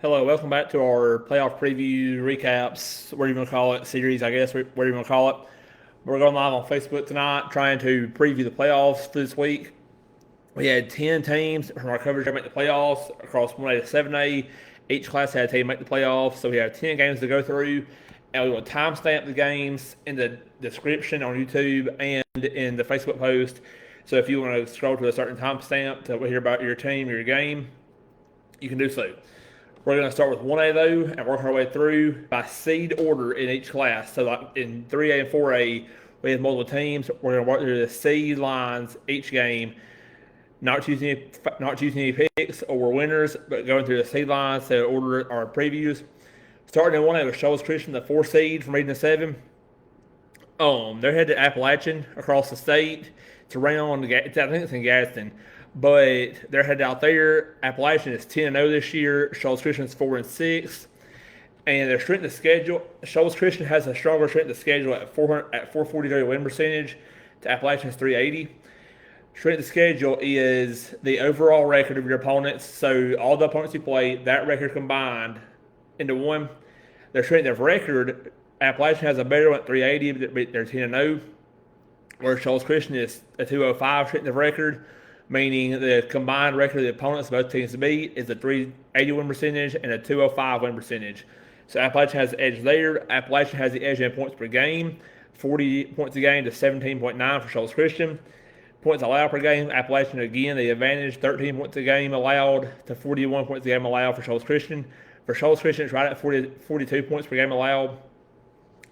Hello, welcome back to our playoff preview recaps, whatever you want to call it, series, I guess, whatever you want to call it. We're going live on Facebook tonight, trying to preview the playoffs for this week. We had 10 teams from our coverage that make the playoffs across 1A to 7A. Each class had a team make the playoffs, so we have 10 games to go through. And we will timestamp the games in the description on YouTube and in the Facebook post. So if you want to scroll to a certain timestamp to hear about your team, your game, you can do so. We're going to start with 1A though and work our way through by seed order in each class. So like in 3A and 4A, we have multiple teams. We're going to work through the seed lines each game, not choosing any picks or winners, but going through the seed lines to order our previews. Starting in 1A with Shoals Christian, the 4 seed from Region 7. They're headed to Appalachian across the state to rain on. I think it's in Gadsden. But they're headed out there. Appalachian is 10-0 this year. Shoals Christian is 4-6. And their strength of schedule, Shoals Christian has a stronger strength of schedule at 443 win percentage to Appalachian's 380. Strength of schedule is the overall record of your opponents. So all the opponents you play, that record combined into one. Their strength of record, Appalachian has a better one at 380, but they're 10-0. Where Shoals Christian is a 205 strength of record, meaning the combined record of the opponents both teams to beat is a 380 win percentage and a 205 win percentage. So Appalachian has the edge there. Appalachian has the edge in points per game, 40 points a game to 17.9 for Shoals Christian. Points allowed per game, Appalachian again the advantage, 13 points a game allowed to 41 points a game allowed for Shoals Christian. For Shoals Christian, it's right at 42 points per game allowed.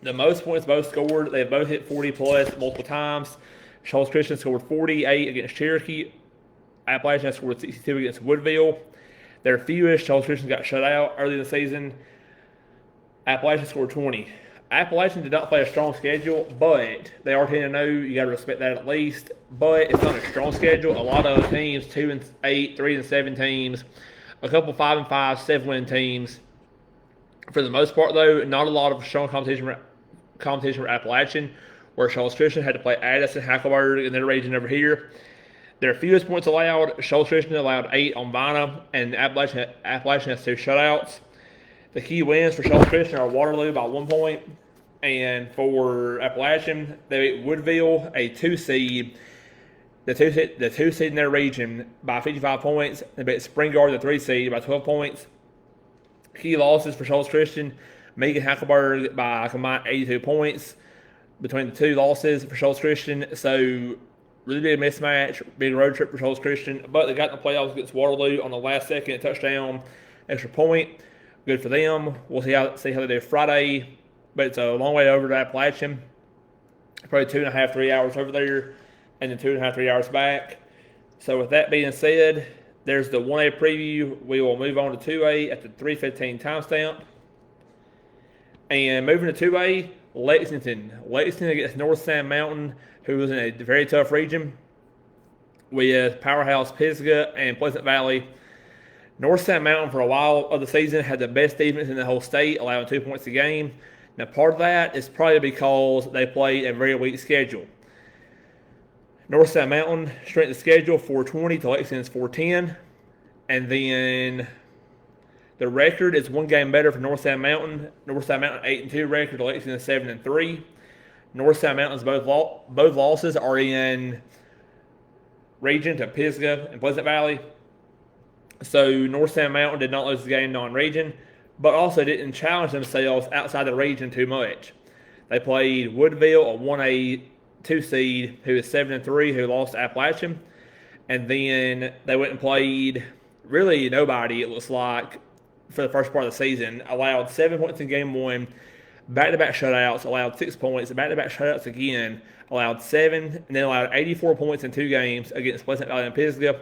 The most points both scored, they have both hit 40 plus multiple times. Shoals Christian scored 48 against Cherokee. Appalachian scored 62 against Woodville. Their fewest, Shoals Christian got shut out early in the season. Appalachian scored 20. Appalachian did not play a strong schedule, but they are 10-0. You got to respect that at least. But it's not a strong schedule. A lot of teams, 2-8, 3-7 teams, a couple 5-5, 7-win teams. For the most part, though, not a lot of strong competition for Appalachian, where Shoals Christian had to play Addison, Hackleburg in their region over here. Their fewest points allowed, Shoals Christian allowed 8 on Vina, and Appalachian has 2 shutouts. The key wins for Shoals Christian are Waterloo by 1 point, and for Appalachian, they beat Woodville, a 2 seed, the two seed in their region, by 55 points. They beat Springard, the 3 seed, by 12 points. Key losses for Shoals Christian, Megan Hackleburg by a combined 82 points between the 2 losses for Shoals Christian. So really big mismatch, big road trip for Shoals Christian. But they got in the playoffs against Waterloo on the last second touchdown, extra point. Good for them. We'll see how they do Friday. But it's a long way over to Appalachian. Probably 2.5, 3 hours over there, and then 2.5, 3 hours back. So with that being said, there's the 1A preview. We will move on to 2A at the 3:15 timestamp. And moving to 2A, Lexington. Lexington against North Sand Mountain, who is in a very tough region. We have Powerhouse Pisgah and Pleasant Valley. North Sand Mountain, for a while of the season, had the best defense in the whole state, allowing 2 points a game. Now, part of that is probably because they played a very weak schedule. North Sand Mountain, strength of schedule, 420 to Lexington's 410. And then the record is 1 game better for North Sand Mountain. North Sand Mountain 8-2 record to Lexington 7-3. North Sand Mountain's both losses are in region to Pisgah and Pleasant Valley. So North Sand Mountain did not lose the game non-region, but also didn't challenge themselves outside the region too much. They played Woodville, a 1A 2 seed, who is 7-3, who lost to Appalachian. And then they went and played really nobody, it looks like, for the first part of the season. Allowed 7 points in game 1, back-to-back shutouts, allowed 6 points, back-to-back shutouts again, allowed 7, and then allowed 84 points in 2 games against Pleasant Valley and Pisgah.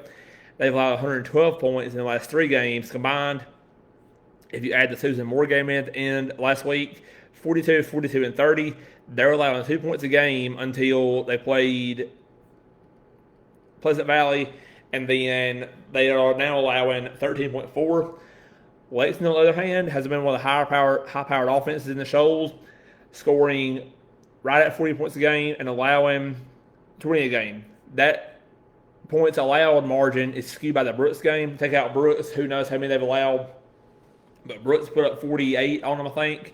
They've allowed 112 points in the last 3 games combined. If you add the Susan Moore game in at the end last week, 42, 42, and 30. They're allowing 2 points a game until they played Pleasant Valley, and then they are now allowing 13.4. Lexington, on the other hand, has been one of the high-powered offenses in the Shoals, scoring right at 40 points a game and allowing 20 a game. That points allowed margin is skewed by the Brooks game. Take out Brooks, who knows how many they've allowed. But Brooks put up 48 on them, I think.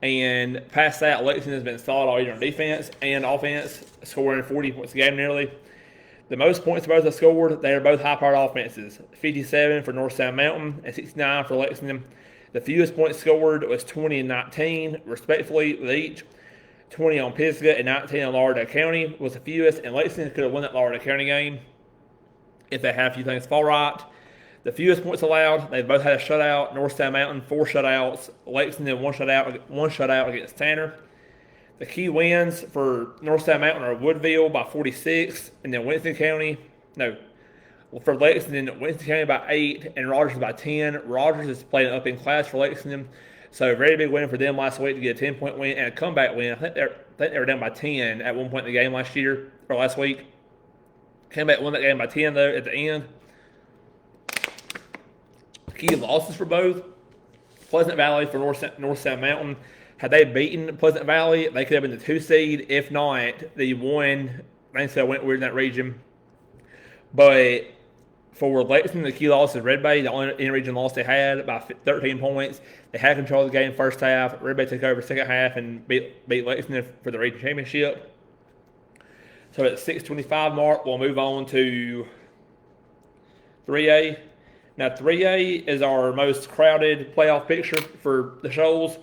And past that, Lexington has been solid all year on defense and offense, scoring 40 points a game nearly. The most points both have scored, they are both high-powered offenses, 57 for North Sound Mountain and 69 for Lexington. The fewest points scored was 20 and 19, respectively, with each. 20 on Pisgah and 19 on Lauderdale County was the fewest, and Lexington could have won that Lauderdale County game if they had a few things fall right. The fewest points allowed, they both had a shutout. North Sound Mountain, 4 shutouts. Lexington, one shutout against Tanner. The key wins for North Sound Mountain are Woodville by 46, and then for Lexington, Winston County by 8, and Rogers by 10. Rogers is playing up in class for Lexington, so a very big win for them last week to get a 10-point win and a comeback win. I think they were down by 10 at one point in the game last week. Came back, won that game by 10 though at the end. Key losses for both. Pleasant Valley for North Sound Mountain. Had they beaten Pleasant Valley, they could have been the 2 seed. If not, the 1. Things went weird in that region. But for Lexington, the key loss is Red Bay, the only in-region loss they had by 13 points. They had control of the game first half. Red Bay took over second half and beat Lexington for the region championship. So at the 6:25 mark, we'll move on to 3A. Now, 3A is our most crowded playoff picture for the Shoals.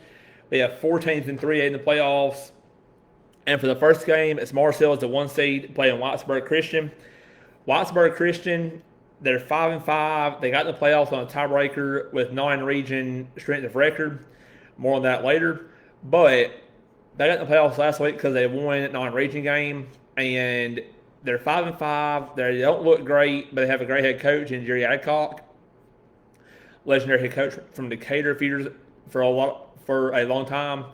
We have 4 teams in 3A in the playoffs. And for the first game, it's Marcel as the 1 seed playing Whitesburg Christian. Whitesburg Christian, they're 5-5. They got in the playoffs on a tiebreaker with non-region strength of record. More on that later. But they got in the playoffs last week because they won a non-region game. And they're 5-5. They don't look great, but they have a great head coach in Jerry Adcock. Legendary head coach from Decatur feeders for a long time.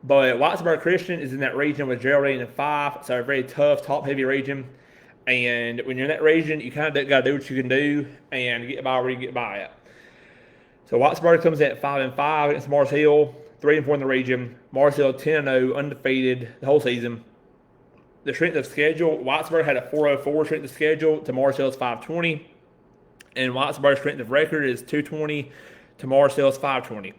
But Whitesburg Christian is in that region with Geraldine and Fife, so a very tough, top-heavy region. And when you're in that region, you kind of got to do what you can do and get by where you get by at. So Whitesburg comes in at 5-5 against Mars Hill, 3-4 in the region. Mars Hill 10-0, undefeated the whole season. The strength of schedule, Whitesburg had a 404 strength of schedule to Mars Hill's 520. And Whitesburg's strength of record is 220 to Mars Hill's 520.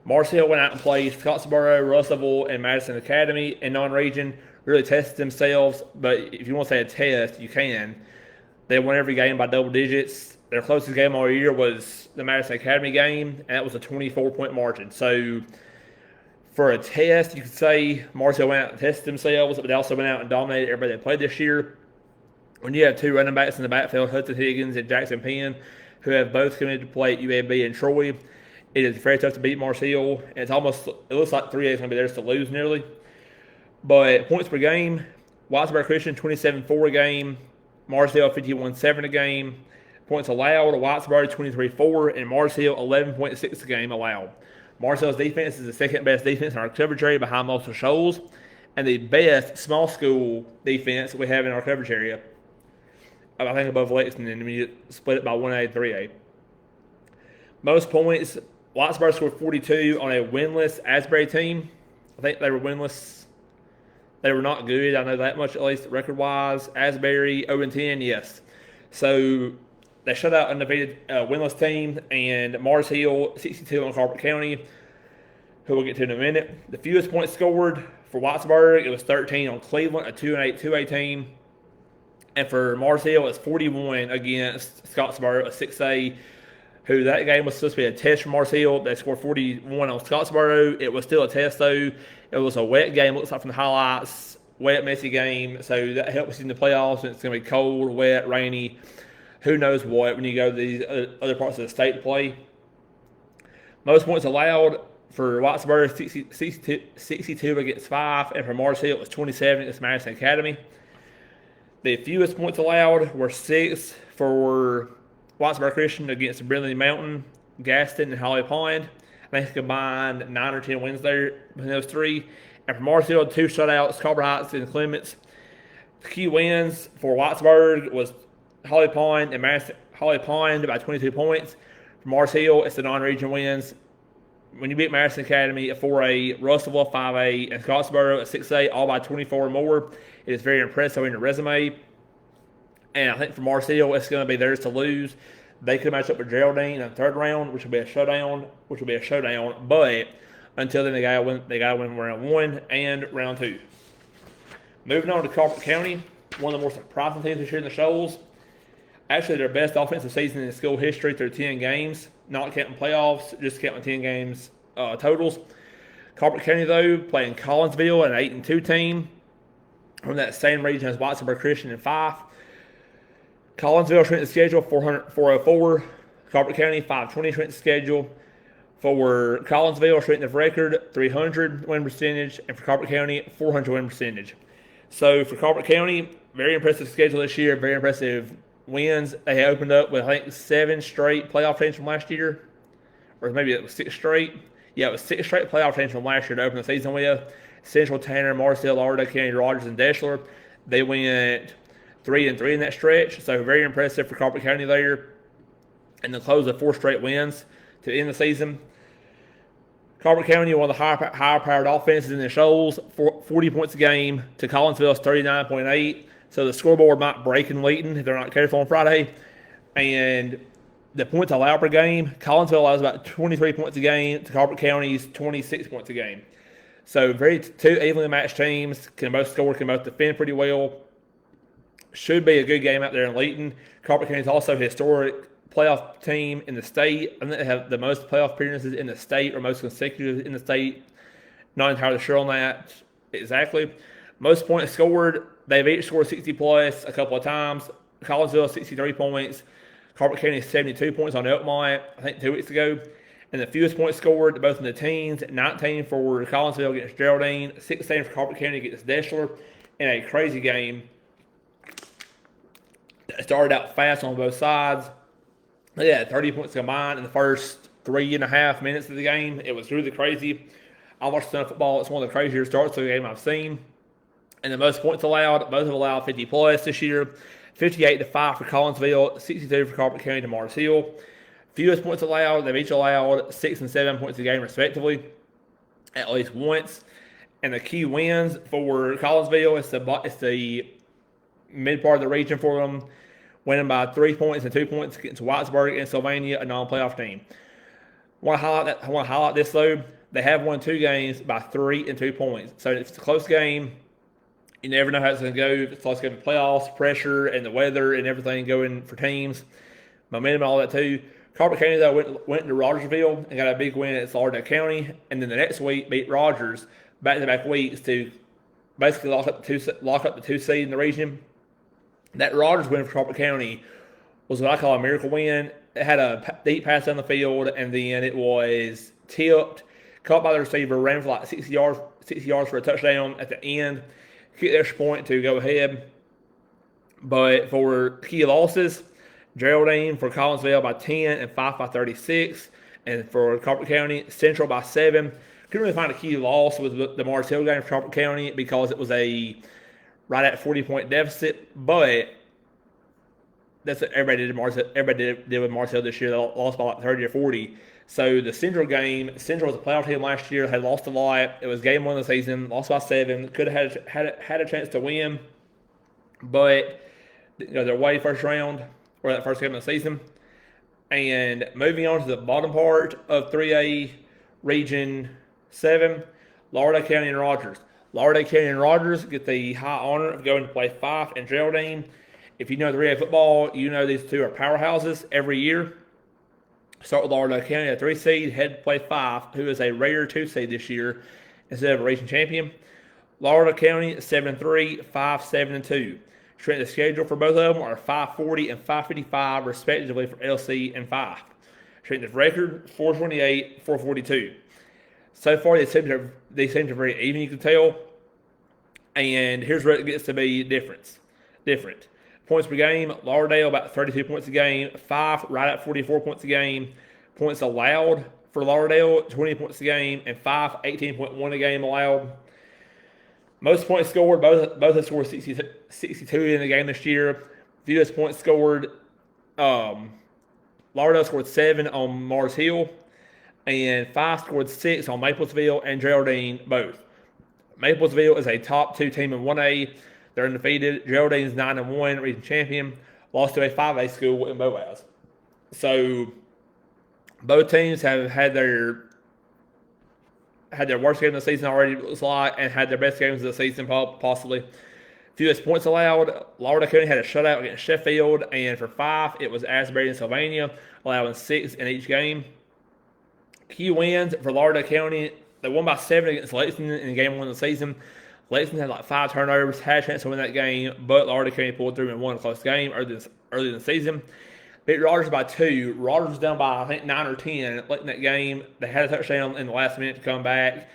Mars Hill went out and played Scottsboro, Russellville, and Madison Academy in non-region, really tested themselves. But if you want to say a test, you can. They won every game by double digits. Their closest game all year was the Madison Academy game, and that was a 24-point margin. So for a test, you could say Mars Hill went out and tested themselves, but they also went out and dominated everybody they played this year. When you have 2 running backs in the backfield, Hudson Higgins and Jackson Penn, who have both committed to play at UAB and Troy, it is very tough to beat Mars Hill. And it looks like 3A is going to be theirs to lose nearly. But points per game, Whitesburg Christian 27-4 a game, Mars Hill 51-7 a game. Points allowed, Whitesburg 23-4, and Mars Hill 11.6 a game allowed. Mars Hill's defense is the second best defense in our coverage area behind most of Shoals, and the best small school defense we have in our coverage area. I think above Lexington, and you split it by 1A and 3A. Most points, Whitesburg scored 42 on a winless Asbury team. I think they were winless. They were not good. I know that much, at least record-wise. Asbury, 0-10, yes. So they shut out undefeated winless team, and Mars Hill, 62 on Colbert County, who we'll get to in a minute. The fewest points scored for Whitesburg, it was 13 on Cleveland, a 2-8 2A team. And for Mars Hill, it's 41 against Scottsboro, a 6A, who that game was supposed to be a test for Mars Hill. They scored 41 on Scottsboro. It was still a test, though. It was a wet game, looks like from the highlights. Wet, messy game. So that helps in the playoffs. It's going to be cold, wet, rainy. Who knows what when you go to these other parts of the state to play. Most points allowed for Whitesburg, 62 against 5. And for Mars Hill, it was 27 against Madison Academy. The fewest points allowed were 6 for Whitesburg Christian against Brindley Mountain, Gaston, and Holly Pond. I think combined 9 or 10 wins there between those 3. And for Mars Hill, 2 shutouts, Colbert Heights and Clements. The key wins for Whitesburg was Holly Pond and Holly Pond by 22 points. For Mars Hill, it's the non-region wins. When you beat Madison Academy at 4A, Russellville 5A, and Scottsboro at 6A, all by 24 or more, it is very impressive in your resume. And I think for Mars Hill, it's going to be theirs to lose. They could match up with Geraldine in the third round, which will be a showdown. But until then, they gotta win round 1 and round 2. Moving on to Colbert County, one of the more surprising teams this year in the Shoals. Actually, their best offensive season in school history through 10 games, not counting playoffs, just counting 10 games totals. Colbert County, though, playing Collinsville, an 8-2 team from that same region as Shoals Christian in 5. Collinsville strength of schedule 404. Colbert County 520 strength of schedule. For Collinsville, strength of record 300 win percentage, and for Colbert County 400 win percentage. So for Colbert County, very impressive schedule this year, very impressive wins. They opened up with, I think, 7 straight playoff teams from last year, or maybe it was 6 straight. Yeah, it was 6 straight playoff teams from last year to open the season with. Central, Tanner, Marcel, Lauderdale, County, Rogers, and Deshler. They went 3-3 in that stretch, so very impressive for Colbert County there. And the close of 4 straight wins to end the season. Colbert County, one of the higher-powered offenses in the Shoals, 40 points a game to Collinsville's 39.8. So the scoreboard might break in Lexington if they're not careful on Friday. And the points allowed per game, Collinsville allows about 23 points a game to Colbert County's 26 points a game. So two evenly matched teams, can both score, can both defend pretty well. Should be a good game out there in Lexington. Colbert County is also a historic playoff team in the state. I think they have the most playoff appearances in the state, or most consecutive in the state. Not entirely sure on that exactly. Most points scored, they've each scored 60 plus a couple of times. Collinsville 63 points. Colbert County 72 points on Elkmont, I think 2 weeks ago. And the fewest points scored, both in the teens, 19 for Collinsville against Geraldine, 16 for Colbert County against Deshler, in a crazy game. It started out fast on both sides. They had 30 points combined in the first 3.5 minutes of the game. It was really crazy. I watched a ton of football. It's one of the crazier starts to the game I've seen. And the most points allowed, both have allowed 50 plus this year. 58-5 for Collinsville, 62 for Colbert County to Mars Hill. Fewest points allowed, they've each allowed 6 and 7 points a game respectively, at least once. And the key wins for Collinsville, it's the mid part of the region for them, winning by 3 points and 2 points against Whitesburg and Sylvania, a non-playoff team. I want to highlight this though. They have won 2 games by 3 and 2 points. So if it's a close game, you never know how it's going to go. If it's close game, playoffs, pressure, and the weather and everything going for teams, momentum, all that too. Colbert County though went into Rogersville and got a big win at Lauderdale County, and then the next week beat Rogers back-to-back weeks to basically lock up the 2 seed in the region. That Rogers win for Colbert County was what I call a miracle win. It had a deep pass down the field, and then it was tipped, caught by the receiver, ran for like 60 yards for a touchdown at the end, kicked the extra point to go ahead. But for key losses, Geraldine for Collinsville by 10 and 5 by 36. And for Colbert County, Central by 7. Couldn't really find a key loss with the Mars Hill game for Colbert County because it was a right at 40-point deficit. But that's what everybody did with Mars Hill this year. They lost by like 30 or 40. So the Central game, Central was a playoff team last year, had lost a lot. It was game 1 of the season, lost by 7. Could have had a chance to win. But they're away first round, or that first game of the season. And moving on to the bottom part of 3A Region 7, Lauderdale County and Rogers. Lauderdale County and Rogers get the high honor of going to play Fife and Geraldine. If you know 3A football, you know these two are powerhouses every year. Start with Lauderdale County, a 3 seed, head to play Fife, who is a rare 2 seed this year instead of a region champion. Lauderdale County 7-3, Fife 7-2. Strength of schedule for both of them are 540 and 555 respectively for LC and Fife. Strength of record 428, 442. So far, they seem to very even, you can tell. And here's where it gets to be different. Points per game, Lauderdale about 32 points a game. Fife right at 44 points a game. Points allowed for Lauderdale, 20 points a game. And Fife, 18.1 a game allowed. Most points scored, both have scored 62 in the game this year. Fewest points scored, Lauderdale scored 7 on Mars Hill, and Fife scored 6 on Maplesville and Geraldine both. Maplesville is a top 2 team in 1A. They're undefeated. Geraldine's 9-1, region champion. Lost to a 5A school in Boaz. So both teams have had their worst game of the season already, it looks like, and had their best games of the season possibly. Fewest points allowed. Lauderdale County had a shutout against Sheffield, and for 5, it was Asbury and Sylvania, allowing 6 in each game. Key wins for Lauderdale County. They won by 7 against Lexington in game 1 of the season. Lexington had like 5 turnovers, had a chance to win that game, but Lauderdale County pulled through and won a close game early in the season. Beat Rogers by 2. Rogers was down by, I think, 9 or 10 late in that game. They had a touchdown in the last minute to come back,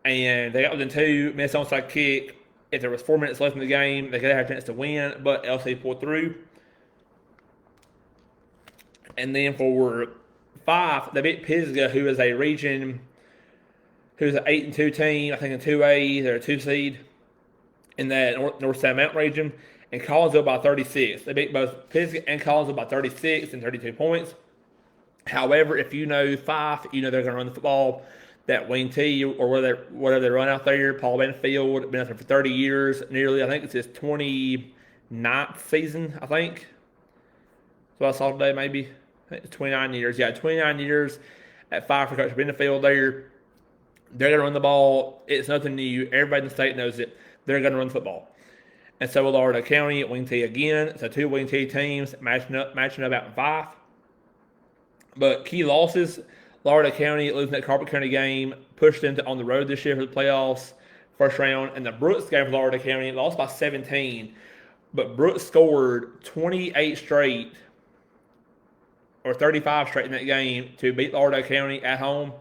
and they got within 2, missed onside kick. If there was 4 minutes left in the game, they could have had a chance to win, but LC pulled through. And then for 5, they beat Pisgah, who is an 8-2 team, I think in 2A. They're a 2 seed in that North South Mountain region, and Collinsville by 36. They beat both Pisgah and Collinsville by 36 and 32 points. However, if you know 5, you know they're going to run the football. That wing T or whatever they run out there, Paul Banfield, been out there for 30 years, nearly. I think it's his 29th season, I think. So I saw today, maybe. I think it's 29 years. Yeah, 29 years at 5 for Coach Banfield there. They're going to run the ball. It's nothing new. Everybody in the state knows it. They're going to run the football. And so will Lauderdale County at wing T again. So 2 wing T teams matching up out in 5. But key losses, Lauderdale County losing that Colbert County game, pushed them on the road this year for the playoffs, first round. And the Brooks game for Lauderdale County lost by 17. But Brooks scored 28 straight or 35 straight in that game to beat Lauderdale County at home.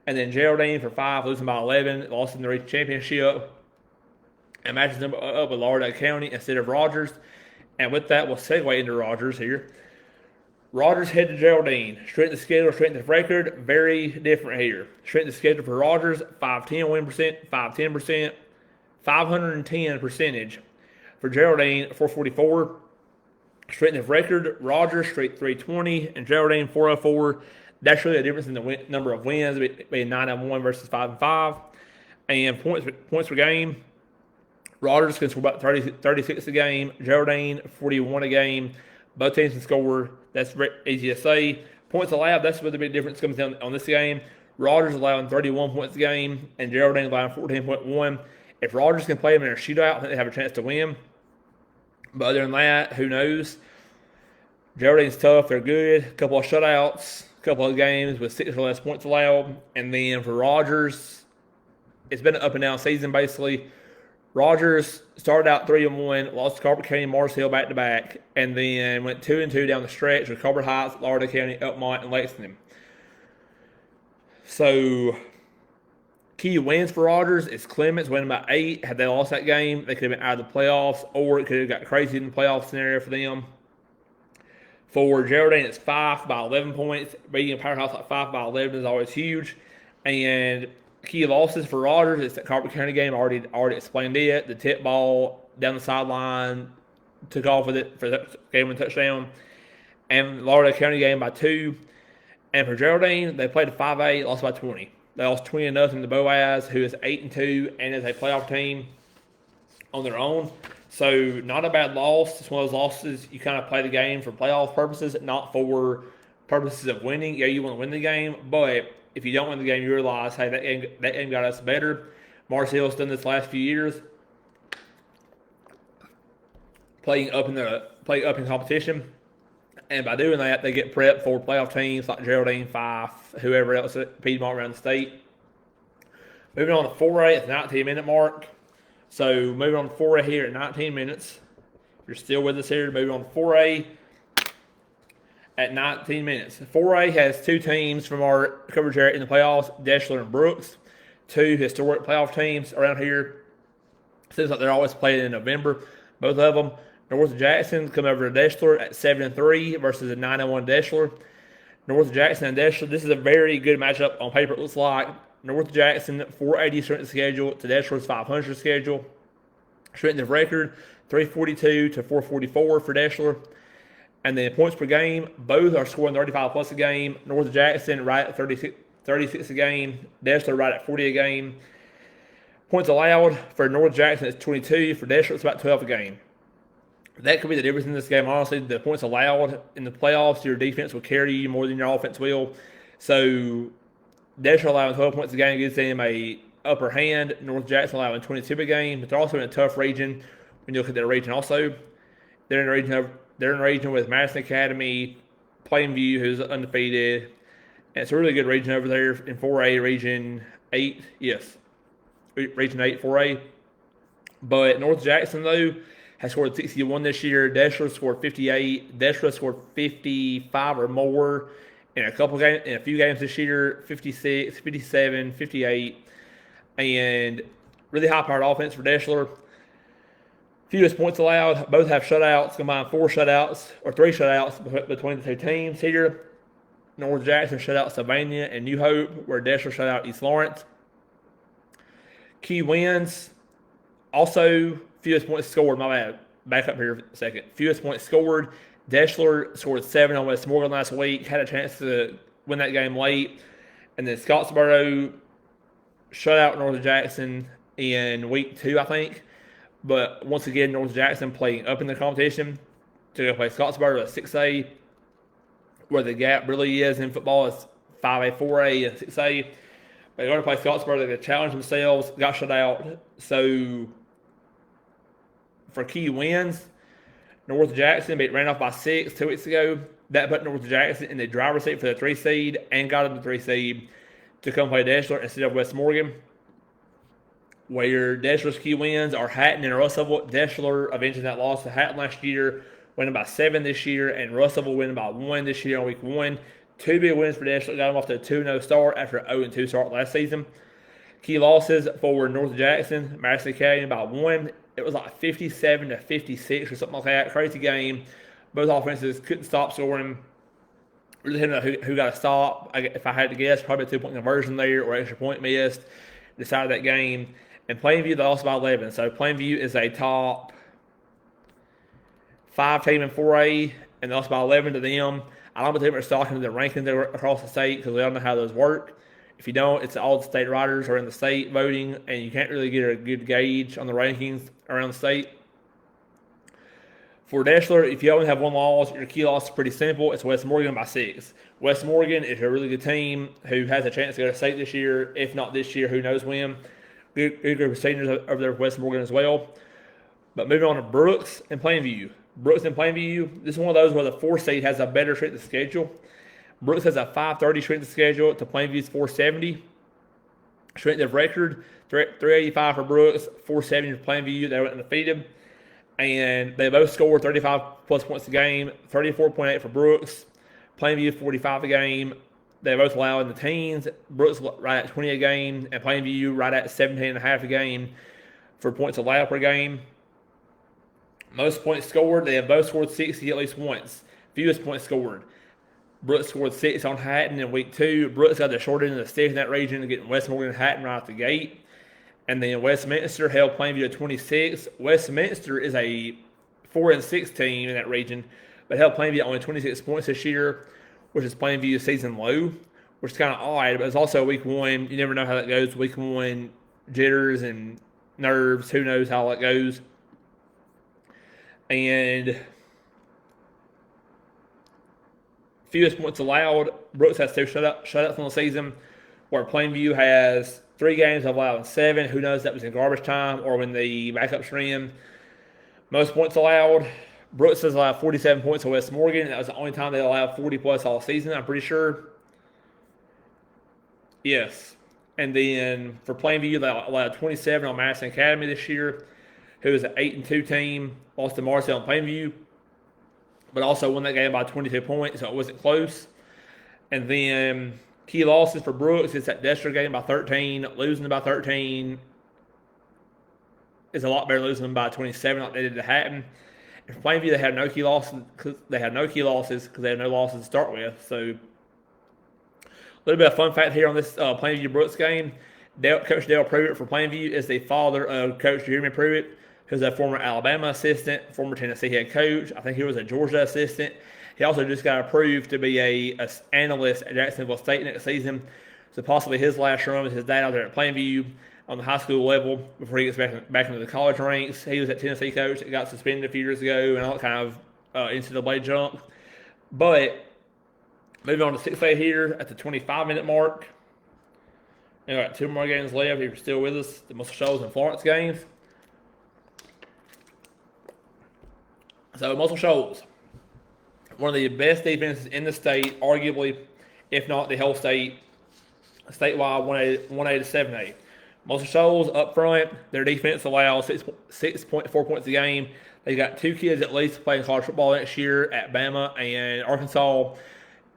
And then Geraldine for 5, losing by 11, lost in the region championship. And matches them up with Lauderdale County instead of Rogers. And with that, we'll segue into Rogers here. Rogers head to Geraldine. Strength of schedule, strength of record, very different here. Strength of schedule for Rogers, 510 win percent, 510%, 510 percentage. For Geraldine, 444. Strength of record, Rogers, straight 320, and Geraldine, 404. That's really the difference in the number of wins, being 9-1 versus 5-5. And points per game, Rogers can score about 36 a game. Geraldine, 41 a game. Both teams can score. That's easy to say. Points allowed, that's where the big difference comes down on this game. Rogers allowing 31 points a game, and Geraldine allowing 14.1. If Rogers can play them in a shootout, I think they have a chance to win. But other than that, who knows? Geraldine's tough. They're good. A couple of shutouts, a couple of games with 6 or less points allowed. And then for Rogers, it's been an up and down season basically. Rogers started out 3-1, lost to Colbert County and Mars Hill back to back, and then went 2-2 down the stretch with Colbert Heights, Lauderdale County, Elkmont, and Lexington. So, key wins for Rogers is Clements winning by 8. Had they lost that game, they could have been out of the playoffs, or it could have got crazy in the playoff scenario for them. For Geraldine, it's 5 by 11 points. Beating a powerhouse like 5 by 11 is always huge. And key losses for Rogers is that Colbert County game. Already explained it. The tip ball down the sideline took off with it for that game-winning touchdown. And Lauderdale County game by 2. And for Geraldine, they played a 5A, lost by 20. They lost 20-0 to Boaz, who is 8-2 and is a playoff team on their own. So not a bad loss. It's one of those losses you kind of play the game for playoff purposes, not for purposes of winning. Yeah, you want to win the game, but if you don't win the game, you realize, hey, that game got us better. Mars Hill's done this last few years, playing up in competition, and by doing that, they get prepped for playoff teams like Geraldine, Fife, whoever else at Piedmont around the state. Moving on to 4A at the 19-minute mark. So moving on to 4A here at 19 minutes. If you're still with us here, moving on to 4A at 19 minutes. 4A has 2 teams from our coverage area in the playoffs, Deshler and Brooks. 2 historic playoff teams around here. Seems like they're always playing in November, both of them. North of Jackson come over to Deshler at 7-3 versus a 9-1 Deshler. North of Jackson and Deshler, this is a very good matchup on paper, it looks like. North Jackson, 480 strength of schedule to Deshler's 500 schedule. Strength of record, 342 to 444 for Deshler. And then points per game, both are scoring 35 plus a game. North Jackson right at 36 a game. Deshler right at 40 a game. Points allowed for North Jackson is 22. For Deshler, it's about 12 a game. That could be the difference in this game. Honestly, the points allowed in the playoffs, your defense will carry you more than your offense will. So Deshler allowing 12 points a game gives them a upper hand. North Jackson allowing 22 a game, but they're also in a tough region. When you look at their region, also they're in a region. They're in a region with Madison Academy, Plainview, who's undefeated, and it's a really good region over there in 4A, Region 8. Yes, Region 8, 4A. But North Jackson though has scored 61 this year. Deshler scored 58. Deshler scored 55 or more in a few games this year. 56, 57, 58, and really high-powered offense for Deshler. Fewest points allowed. Both have shutouts, combined 3 shutouts between the two teams here. North Jackson shut out Sylvania and New Hope, where Deshler shut out East Florence. Key wins. Also, fewest points scored. My bad. Back up here for a second. Fewest points scored. Deshler scored 7 on West Morgan last week. Had a chance to win that game late. And then Scottsboro shut out North Jackson in week 2, I think. But once again, North Jackson playing up in the competition to go play Scottsboro at 6A, where the gap really is in football. It's 5A, 4A, and 6A. They're going to play Scottsboro. They're going to challenge themselves. Got shut out. So for key wins, North Jackson beat Randolph by 6 2 weeks ago. That put North Jackson in the driver's seat for the 3 seed and got them the 3 seed to come play Deshler instead of West Morgan. Where Deshler's key wins are Hatton and Russell. Deshler avenging that loss to Hatton last year, winning by 7 this year, and Russell winning by 1 this year on week 1. 2 big wins for Deshler, got them off to a 2-0 start after an 0-2 start last season. Key losses for North Jackson, Madison Academy by 1. It was like 57-56 or something like that. Crazy game. Both offenses couldn't stop scoring. Really didn't know who got to stop. If I had to guess, probably a 2-point conversion there or extra point missed. Decided that game. And Plainview, they lost by 11. So Plainview is a top 5 team in 4A, and they lost by 11 to them. I don't believe they're stalking the rankings across the state because we all know how those work. If you don't, it's all the state writers are in the state voting, and you can't really get a good gauge on the rankings around the state. For Deshler, if you only have 1 loss, your key loss is pretty simple. It's West Morgan by 6. West Morgan is a really good team who has a chance to go to state this year. If not this year, who knows when. Good group of seniors over there with West Morgan as well. But moving on to Brooks and Plainview. Brooks and Plainview, this is one of those where the 4 seed has a better strength of schedule. Brooks has a 530 strength of schedule to Plainview's 470. Strength of record, 385 for Brooks, 470 for Plainview. They went undefeated. And they both scored 35-plus points a game, 34.8 for Brooks. Plainview, 45 a game. They both allow in the teens. Brooks right at 20 a game, and Plainview right at 17.5 a game for points allowed per game. Most points scored, they have both scored 60 at least once. Fewest points scored. Brooks scored 6 on Hatton in week 2. Brooks got the short end of the stick in that region, getting West Morgan and Hatton right out the gate. And then Westminster held Plainview to 26. Westminster is a 4-6 team in that region, but held Plainview only 26 points this year, which is Plainview's season low, which is kind of odd. But it's also week 1. You never know how that goes. Week 1 jitters and nerves. Who knows how that goes? And fewest points allowed. Brooks has 2 shutouts on the season, where Plainview has 3 games of allowing 7. Who knows if that was in garbage time or when the backups ran. Most points allowed. Brooks has allowed 47 points to West Morgan. That was the only time they allowed 40-plus all season, I'm pretty sure. Yes. And then for Plainview, they allowed 27 on Madison Academy this year, who is an 8-2 team. Lost to Marcel and Plainview, but also won that game by 22 points, so it wasn't close. And then key losses for Brooks is that Deshler game by 13. Losing by 13 is a lot better than losing by 27 like they did to Hatton. And for Plainview, they had no key losses because they had no losses to start with. So a little bit of fun fact here on this Plainview Brooks game. Coach Dale Pruitt for Plainview is the father of Coach Jeremy Pruitt, who's a former Alabama assistant, former Tennessee head coach. I think he was a Georgia assistant. He also just got approved to be a analyst at Jacksonville State next season. So possibly his last run with his dad out there at Plainview. on the high school level before he gets back into the college ranks. He was at Tennessee coach that got suspended a few years ago and all that kind of NCAA junk. But moving on to 6A here at the 25-minute mark. We got 2 more games left. If you're still with us, the Muscle Shoals and Florence games. So Muscle Shoals, one of the best defenses in the state, arguably, if not the whole state, statewide 1A to 7A. Muscle Shoals up front, their defense allows 6.4 points a game. They got 2 kids at least playing college football next year at Bama and Arkansas,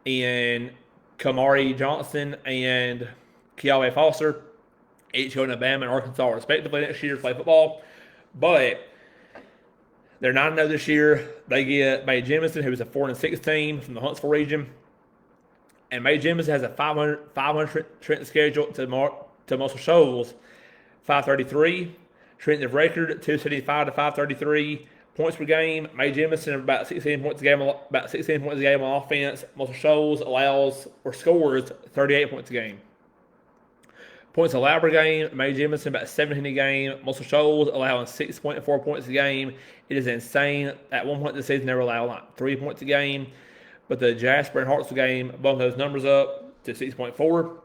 and Kamari Johnson and Keawe Foster, each going to Bama and Arkansas respectively next year to play football. But they're 9-0 this year. They get May Jemison, who is a 4-6 team from the Huntsville region. And May Jemison has a 500 Trenton schedule to Muscle Shoals, 533. Trenton of record, 275 to 533 points per game. May Jemison about 16 points a game. On offense. Muscle Shoals allows or scores 38 points a game. Points allowed per game. May Jemison about 17 a game. Muscle Shoals allowing 6.4 points a game. It is insane. At one point this season they were allowing like 3 points a game. But the Jasper and Hartsville game bumped those numbers up to 6.4.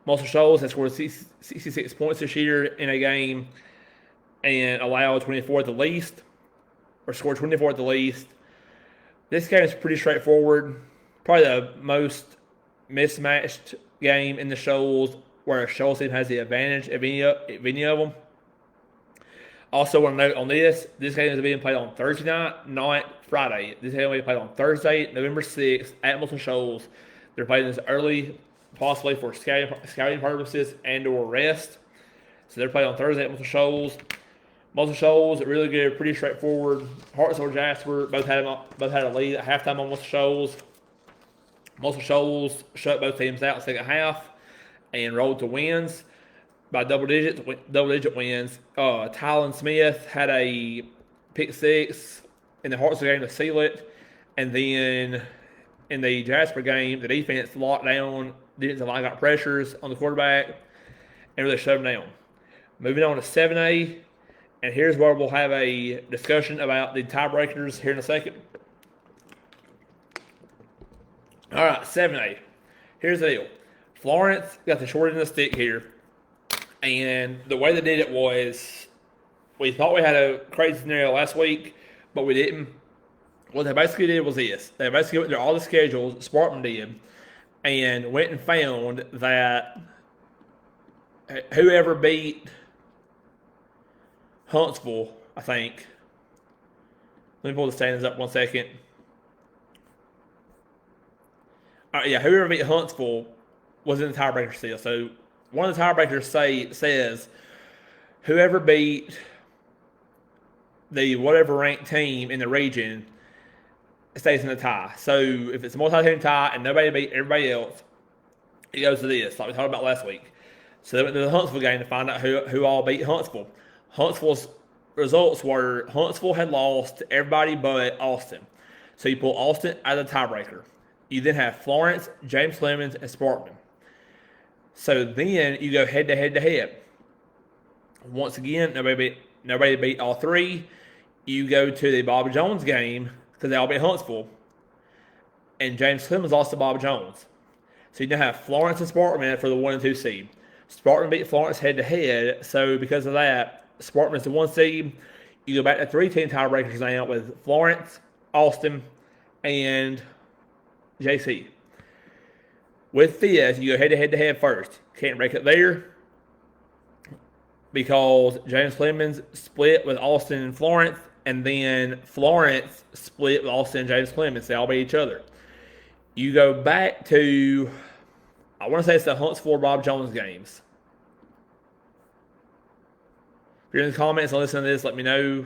Muscle Shoals has scored 66 points this year in a game and allowed 24 at the least, or scored 24 at the least. This game is pretty straightforward. Probably the most mismatched game in the Shoals, where a Shoals team has the advantage of any of them. Also, want to note on this game is being played on Thursday night, not Friday. This game will be played on Thursday, November 6th at Muscle Shoals. They're playing this early, possibly for scouting purposes and or rest. So they're playing on Thursday at Muscle Shoals. Muscle Shoals, really good, pretty straightforward. Hartsville and Jasper both had a lead at halftime on Muscle Shoals. Muscle Shoals shut both teams out in the second half and rolled to wins by double digit wins. Tylen Smith had a pick 6 in the Hartsville game to seal it, and then in the Jasper game, the defense locked down. Defensive line got pressures on the quarterback and really shut them down. Moving on to 7A, and here's where we'll have a discussion about the tiebreakers here in a second. All right, 7A. Here's the deal. Florence got the short end of the stick here. And the way they did it was, we thought we had a crazy scenario last week, but we didn't. What they basically did was this. They basically went through all the schedules, Spartan did, and went and found that whoever beat Huntsville, I think. Let me pull the standings up 1 second. Whoever beat Huntsville was in the tiebreaker still. So one of the tiebreakers says whoever beat the whatever ranked team in the region stays in the tie. So if it's a multi-team tie and nobody beat everybody else, it goes to this, like we talked about last week. So they went to the Huntsville game to find out who all beat Huntsville. Huntsville's results were Huntsville had lost to everybody but Austin. So you pull Austin out of the tiebreaker. You then have Florence, James Clemens, and Sparkman. So then you go head to head. Once again, nobody beat all three. You go to the Bob Jones game because they all beat Huntsville. And James Clemens lost to Bob Jones. So you now have Florence and Sparkman for the 1 and 2 seed. Sparkman beat Florence head to head. So because of that, Sparkman's the 1 seed. You go back to 3-team tiebreakers now with Florence, Austin, and JC. With this, you go head to head first. Can't break it there because James Clemens split with Austin and Florence, and then Florence split with Austin and James Clemens. They all beat each other. You go back to, I want to say it's the Huntsville Bob Jones games. If you're in the comments and listen to this, let me know.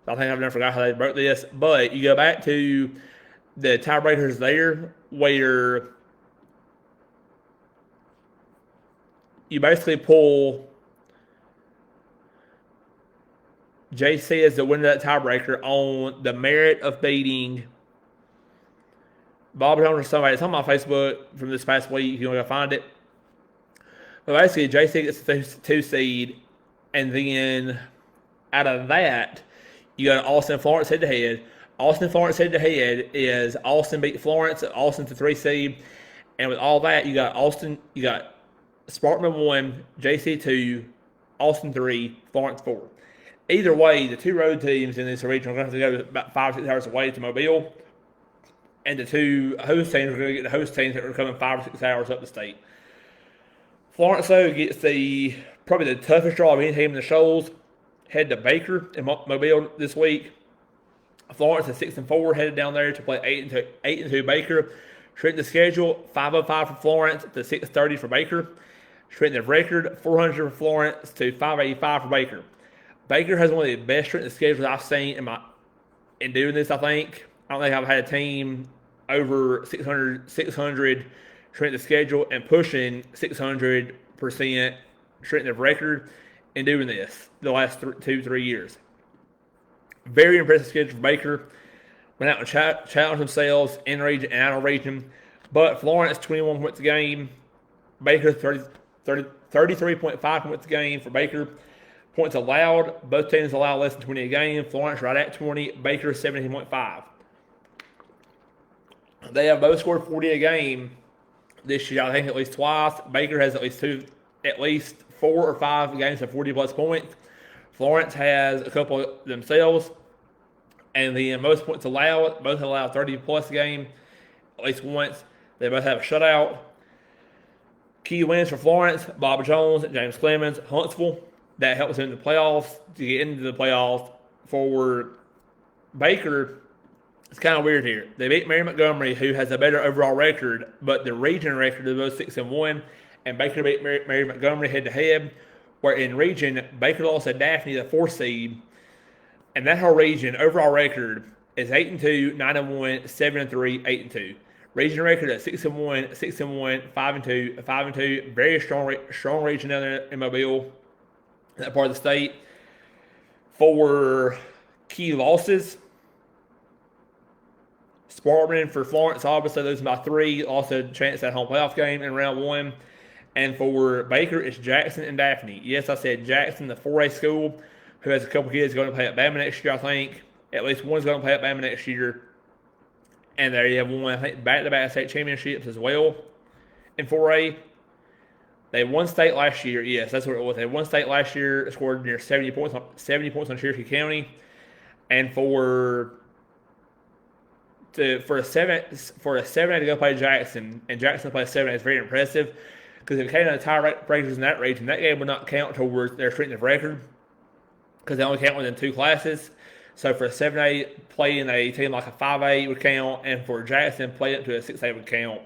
I think I've never forgot how they broke this. But you go back to the tiebreakers there where you basically pull JC as the winner of that tiebreaker on the merit of beating Bob Jones or somebody. It's on my Facebook from this past week. You can go find it. Well, basically, JC gets the 2 seed, and then out of that, you got Austin and Florence head to head. Austin and Florence head to head is Austin beat Florence. Austin's the 3 seed, and with all that, you got Austin. You got Sparkman 1, JC 2, Austin 3, Florence 4. Either way, the 2 road teams in this region are going to have to go about 5 or 6 hours away to Mobile, and the 2 host teams are going to get the host teams that are coming 5 or 6 hours up the state. Florence, though, gets probably the toughest draw of any team in the Shoals. Head to Baker in Mobile this week. Florence is 6-4, headed down there to play 8-2 Baker. Strength of schedule 505 for Florence to 630 for Baker. Strength of record 400 for Florence to 585 for Baker. Baker has one of the best strength of schedules I've seen in doing this. I don't think I've had a team over 600 strength of schedule and pushing 600% strength of record in doing this the last 2-3 years. Very impressive schedule for Baker. Went out and challenged themselves in region and out of region. But Florence, 21 points a game. Baker, 33.5 points a game for Baker. Points allowed, both teams allow less than 20 a game. Florence right at 20, Baker 17.5. They have both scored 40 a game this year, I think at least twice. Baker has at least 4 or 5 games of 40 plus points. Florence has a couple themselves. And the most points allowed, both allow 30 plus a game at least once. They both have a shutout. Key wins for Florence: Bob Jones, James Clemens, Huntsville. That helps them in the playoffs to get into the playoffs. For Baker, it's kind of weird here. They beat Mary Montgomery, who has a better overall record, but the region record is both 6-1, and Baker beat Mary Montgomery head to head. Where in region, Baker lost to Daphne, the 4 seed, and that whole region overall record is 8-2, 9-1, 7-3, 8-2. Region record at 6-1, 6-1, 5-2, 5-2. Very strong region down there in Mobile, that part of the state. For key losses, Sparkman for Florence, obviously losing by 3, also chance at home playoff game in round 1. And for Baker, it's Jackson and Daphne. Yes, I said Jackson, the 4A school, who has a couple kids going to play at Bama next year, I think. At least one's going to play at Bama next year. And there you have one, I think, back-to-back state championships as well in 4A. They won state last year. Yes, that's what it was. They won state last year, scored near 70 points on Cherokee County. And for a 7A to go play Jackson, and Jackson to play 7A is very impressive. Because if it came to the tie breakers in that region, that game would not count towards their strength of record. Because they only count within 2 classes. So for a 7A, playing a team like a 5A would count, and for Jackson, playing up to a 6A would count,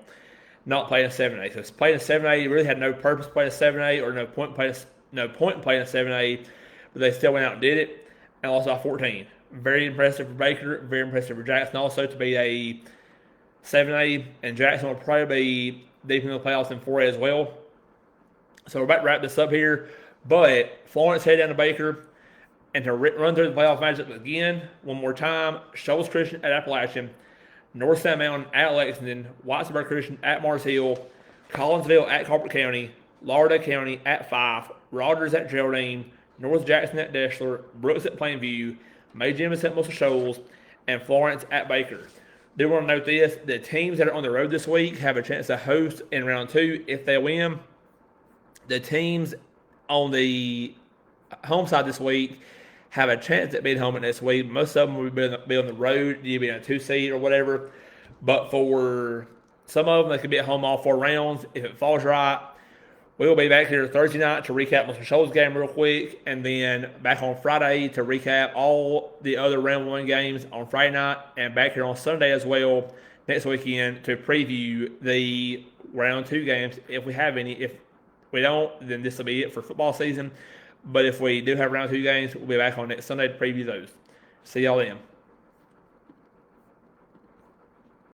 not playing a 7A. So playing a 7A really had no purpose playing a 7A, or no point playing a 7A, but they still went out and did it, and lost by 14. Very impressive for Baker, very impressive for Jackson also to be a 7A, and Jackson will probably be deep in the playoffs in 4A as well. So we're about to wrap this up here, but Florence head down to Baker. And to run through the playoff matchups again, one more time: Shoals Christian at Appalachian, North Sound Mountain at Lexington, Whitesburg Christian at Mars Hill, Collinsville at Colbert County, Lauderdale County at Fife, Rogers at Geraldine, North Jackson at Deshler, Brooks at Plainview, May Jemison at Muscle Shoals, and Florence at Baker. Do want to note this: the teams that are on the road this week have a chance to host in round 2 if they win. The teams on the home side this week have a chance at being home next week. Most of them will be on the road, you be in a 2 seed or whatever. But for some of them, they could be at home all 4 rounds. If it falls right, we will be back here Thursday night to recap Mr. Shoals game real quick, and then back on Friday to recap all the other round 1 games on Friday night, and back here on Sunday as well next weekend to preview the round 2 games if we have any. If we don't, then this will be it for football season. But if we do have round 2 games, we'll be back on next Sunday to preview those. See y'all then.